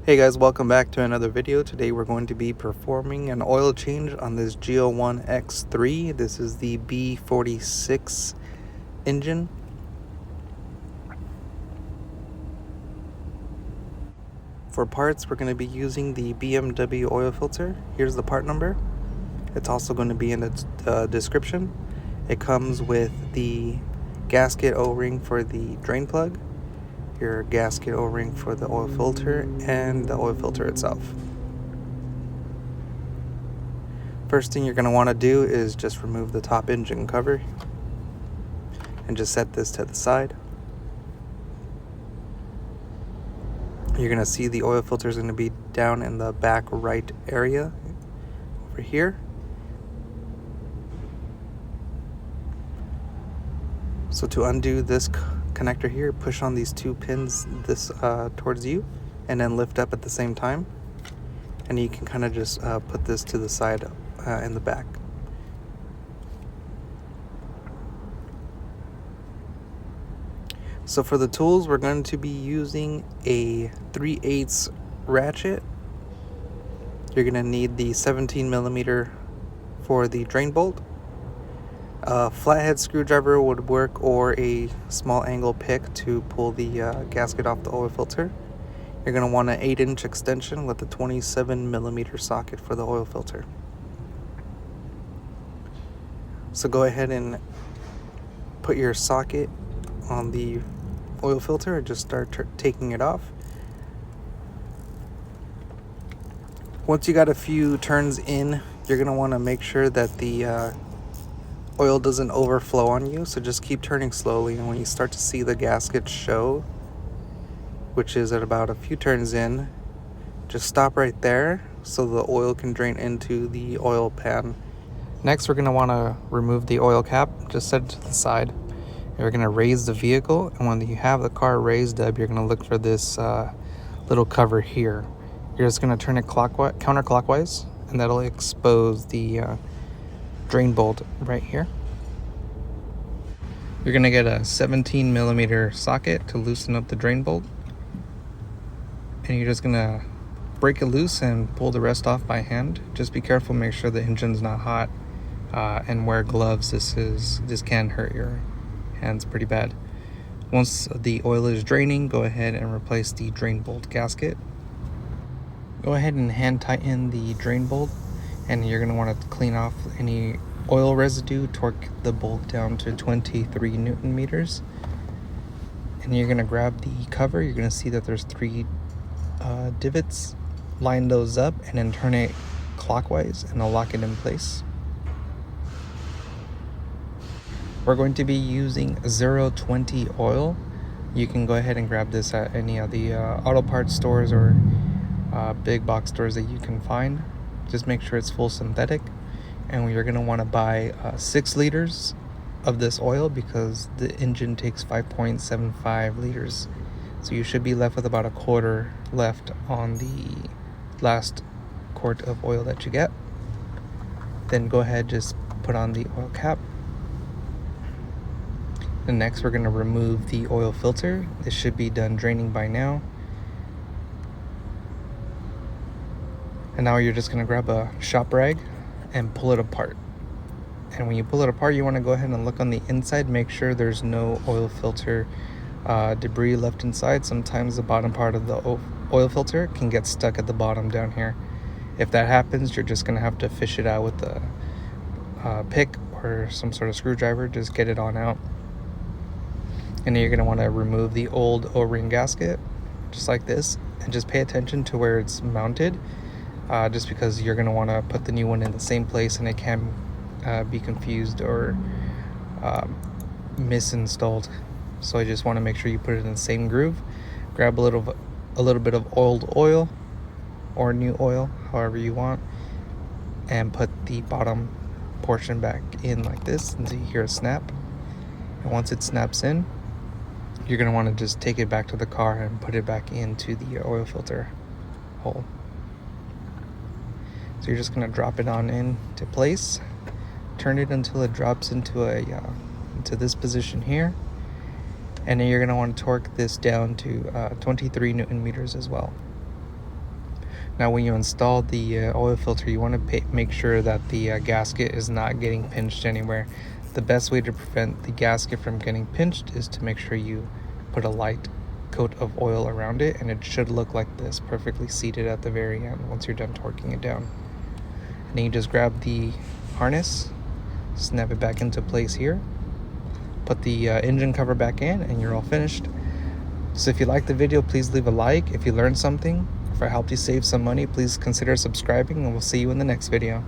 Hey guys, welcome back to another video. Today we're going to be performing an oil change on this G01 X3. This is the B46 engine. For parts, we're going to be using the BMW oil filter. Here's the part number. It's also going to be in the description. It comes with the gasket O-ring for the drain plug, your gasket O-ring for the oil filter, and the oil filter itself. First thing you're going to want to do is just remove the top engine cover and just set this to the side. You're going to see the oil filter is going to be down in the back right area over here. So to undo this connector here, push on these two pins towards you and then lift up at the same time, and you can kind of just put this to the side in the back. So for the tools, we're going to be using a 3/8 ratchet. You're going to need the 17mm for the drain bolt. A flathead screwdriver would work, or a small angle pick to pull the gasket off the oil filter. You're going to want an 8-inch extension with a 27mm socket for the oil filter. So go ahead and put your socket on the oil filter and just start taking it off. Once you got a few turns in, you're going to want to make sure that the oil doesn't overflow on you, so just keep turning slowly, and when you start to see the gasket show, which is at about a few turns in, just stop right there so the oil can drain into the oil pan. Next, we're going to want to remove the oil cap. Just set it to the side. You're going to raise the vehicle, and when you have the car raised up, you're going to look for this little cover here. You're just going to turn it counterclockwise, and that'll expose the drain bolt right here. You're going to get a 17mm socket to loosen up the drain bolt, and you're just going to break it loose and pull the rest off by hand. Just be careful, make sure the engine's not hot, and wear gloves. This can hurt your hands pretty bad. Once the oil is draining, go ahead and replace the drain bolt gasket. Go ahead and hand tighten the drain bolt, and you're going to want to clean off any oil residue. Torque the bolt down to 23 Newton meters, and you're going to grab the cover. You're going to see that there's 3 divots. Line those up and then turn it clockwise, and I'll lock it in place. We're going to be using 020 oil. You can go ahead and grab this at any of the auto parts stores or big box stores that you can find. Just make sure it's full synthetic, and you're going to want to buy 6 liters of this oil because the engine takes 5.75 liters. So you should be left with about a quarter left on the last quart of oil that you get. Then go ahead, just put on the oil cap. And next, we're going to remove the oil filter. This should be done draining by now. And now you're just going to grab a shop rag and pull it apart. And when you pull it apart, you want to go ahead and look on the inside, make sure there's no oil filter debris left inside. Sometimes the bottom part of the oil filter can get stuck at the bottom down here. If that happens, you're just going to have to fish it out with a pick or some sort of screwdriver. Just get it on out. And then you're going to want to remove the old O-ring gasket, just like this, and just pay attention to where it's mounted, just because you're going to want to put the new one in the same place, and it can be confused or misinstalled. So I just want to make sure you put it in the same groove. Grab a little bit of old oil or new oil, however you want, and put the bottom portion back in like this until you hear a snap. And once it snaps in, you're going to want to just take it back to the car and put it back into the oil filter hole. So you're just going to drop it on into place, turn it until it drops into this position here, and then you're going to want to torque this down to 23 Newton meters as well. Now when you install the oil filter, you want to make sure that the gasket is not getting pinched anywhere. The best way to prevent the gasket from getting pinched is to make sure you put a light coat of oil around it, and it should look like this, perfectly seated at the very end once you're done torquing it down. And then you just grab the harness, snap it back into place here, put the engine cover back in, and you're all finished. So if you liked the video, please leave a like. If you learned something, if I helped you save some money, please consider subscribing, and we'll see you in the next video.